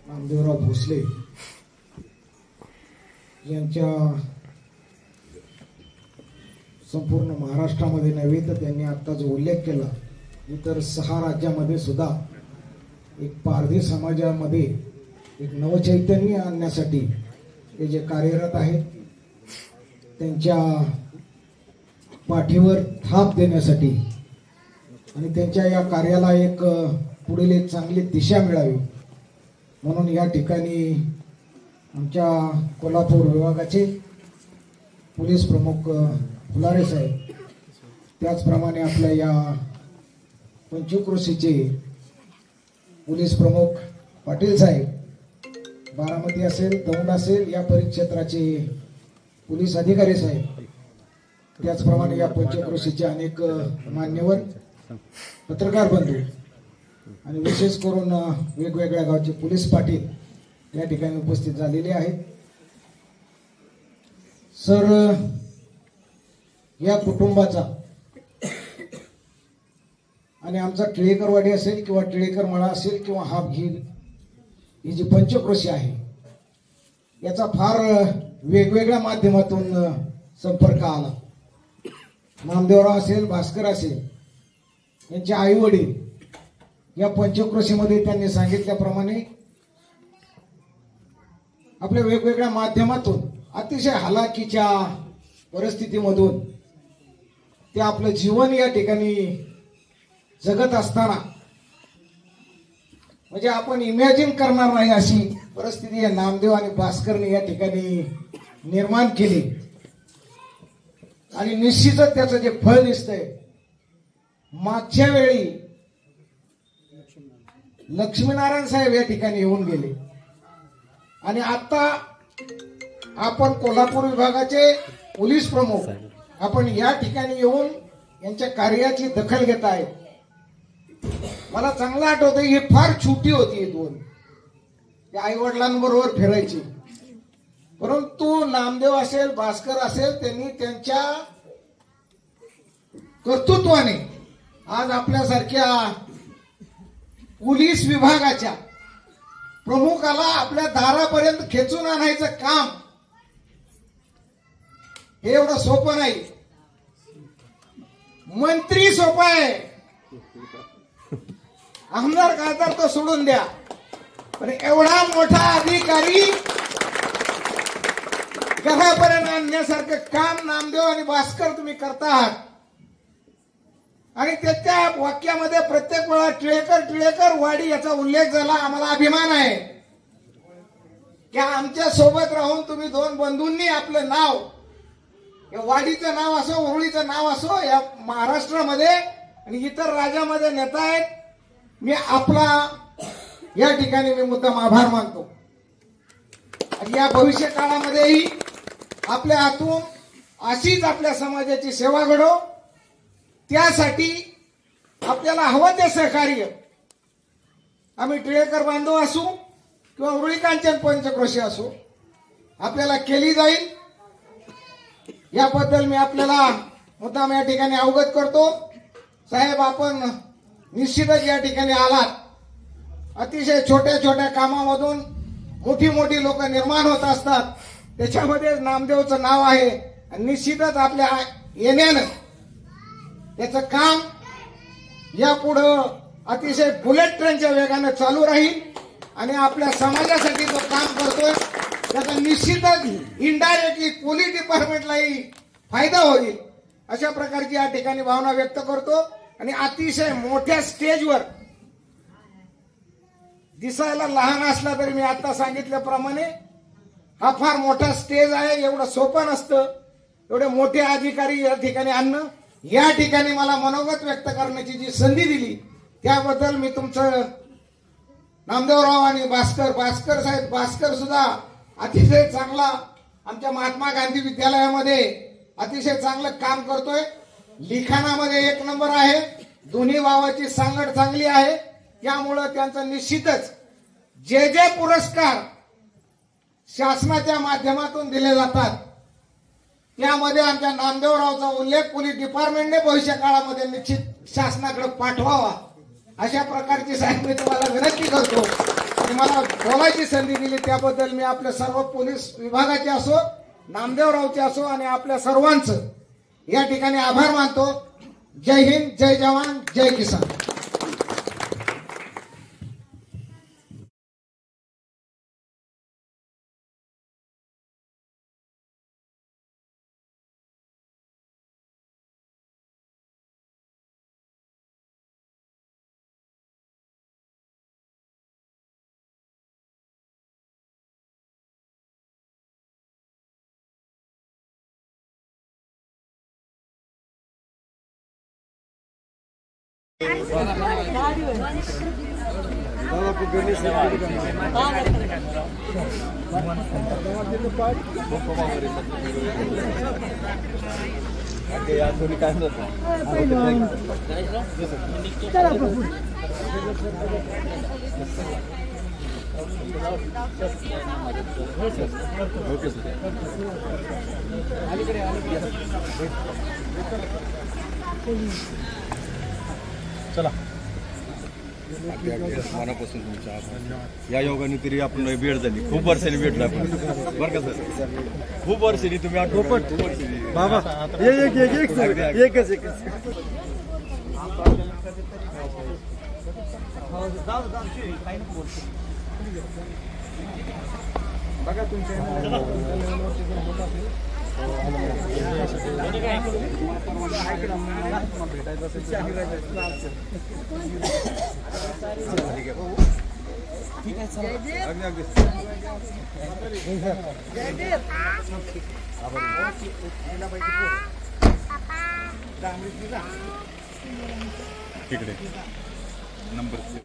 नामदेवराव भोसले यांच्या संपूर्ण महाराष्ट्रामध्ये नव्हे तर त्यांनी आता जो उल्लेख केला इतर 6 राज्यामध्ये सुद्धा एक पारधी समाजामध्ये एक नवचैतन्य आणण्यासाठी ते जे कार्यरत आहेत त्यांच्या पाठीवर थाप देण्यासाठी आणि त्यांच्या या कार्याला एक पुढील एक चांगली दिशा मिळावी म्हणून या ठिकाणी आमच्या कोल्हापूर विभागाचे पोलीस प्रमुख फुलारे साहेब त्याचप्रमाणे आपल्या या पंचक्रोशीचे पोलीस प्रमुख पाटील साहेब बारामती असेल दौंड असेल या परिक्षेत्राचे पोलीस अधिकारी साहेब त्याचप्रमाणे या पंचक्रोशीचे अनेक मान्यवर पत्रकार बंधू आणि विशेष करून वेगवेगळ्या गावचे पोलीस पाटील या ठिकाणी उपस्थित झालेले आहेत। सर या कुटुंबाचा आणि आमचा टिळेकरवाडी असेल किंवा टिळेकर मळा असेल किंवा हापगीर ही जी पंचक्रोशी आहे याचा फार वेगवेगळ्या माध्यमातून संपर्क आला। नामदेवराव असेल भास्कर असेल यांचे आई वडील या पंचक्रोशीमध्ये त्यांनी सांगितल्याप्रमाणे आपल्या वेगवेगळ्या माध्यमातून अतिशय हालाकीच्या परिस्थितीमधून ते आपलं जीवन या ठिकाणी जगत असताना म्हणजे आपण इमॅजिन करणार नाही अशी परिस्थिती या नामदेव आणि भास्करने या ठिकाणी निर्माण केली आणि निश्चितच त्याचं जे फळ दिसतंय मागच्या वेळी लक्ष्मीनारायण साहेब या ठिकाणी येऊन गेले आणि आता आपण कोल्हापूर विभागाचे पोलीस प्रमुख आपण या ठिकाणी येऊन यांच्या कार्याची दखल घेत आहे। मला चांगलं आठवतं ही फार छोटी होती दोन ते आई वडिलांबरोबर फिरायची परंतु नामदेव असेल भास्कर असेल त्यांनी त्यांच्या कर्तृत्वाने आज आपल्यासारख्या पोलीस विभागाच्या प्रमुखाला आपल्या दारापर्यंत खेचून आणायचं काम हे एवढं सोपं नाही। मंत्री सोपा आहे आमदार खासदार तो सोडून द्या पण एवढा मोठा अधिकारी घरापर्यंत आणण्यासारखं काम नामदेव आणि भास्कर तुम्ही करता आहात आणि त्याच्या वाक्यामध्ये प्रत्येक वेळा टिळेकर वाडी याचा उल्लेख झाला। आम्हाला अभिमान आहे की आमच्या सोबत राहून तुम्ही दोन बंधूंनी आपलं नाव या वाडीचं नाव असो उरुळीचं नाव असो या महाराष्ट्रामध्ये आणि इतर राज्यामध्ये नेतायत। मी आपला या ठिकाणी मी मुद्दाम आभार मानतो आणि या भविष्य काळामध्येही आपल्या हातून अशीच आपल्या समाजाची सेवा घडो त्यासाठी आपल्याला हवं ते सहकार्य आम्ही टिळेकर बांधव असू किंवा उरुळी कांचन पंचक्रोशी असू आपल्याला केली जाईल याबद्दल मी आपल्याला मुद्दाम या ठिकाणी अवगत करतो। साहेब आपण निश्चितच या ठिकाणी आलात अतिशय छोट्या छोट्या कामामधून मोठी मोठी लोक निर्माण होत असतात त्याच्यामध्ये नामदेवचं नाव आहे आणि निश्चितच आपल्या येण्यानं त्याचं काम यापुढं अतिशय बुलेट ट्रेनच्या वेगाने चालू राहील आणि आपल्या समाजासाठी जो काम करतोय त्याचा निश्चितच इनडायरेक्टली पोलीस डिपार्टमेंटलाही फायदा होईल अशा प्रकारची या ठिकाणी भावना व्यक्त करतो आणि अतिशय मोठ्या स्टेजवर दिसायला लहान असला तरी मी आता सांगितल्याप्रमाणे हा फार मोठा स्टेज आहे एवढं सोपं नसतं एवढे मोठे अधिकारी या ठिकाणी आणणं या ठिकाणी मला मनोगत व्यक्त करण्याची जी संधी दिली त्याबद्दल मी तुमचं नामदेवराव आणि भास्कर साहेब भास्कर सुद्धा अतिशय चांगला आमच्या महात्मा गांधी विद्यालयामध्ये अतिशय चांगलं काम करतोय लिखाणामध्ये 1 नंबर आहे दोन्ही भावाची सांगड चांगली आहे त्यामुळं त्यांचं निश्चितच जे पुरस्कार शासनाच्या माध्यमातून दिले जातात त्यामध्ये आमच्या नामदेवरावचा उल्लेख पोलीस डिपार्टमेंटने भविष्य काळामध्ये निश्चित शासनाकडे पाठवावा अशा प्रकारची साहेब मी तुम्हाला विनंती करतो आणि मला बोलायची संधी दिली त्याबद्दल मी आपल्या सर्व पोलीस विभागाचे असो, नामदेवरावचे असो आणि आपल्या सर्वांचं या ठिकाणी आभार मानतो. जय हिंद, जय जवान, जय किसान. चला मनापासून तुमच्या या योगाने तरी आपण भेट झाली. खूप वर्षांनी भेटलो आपण बरं का सर. खूप वर्षांनी तुम्ही बाबा एकच बघा तुमच्या तिकडे नंबर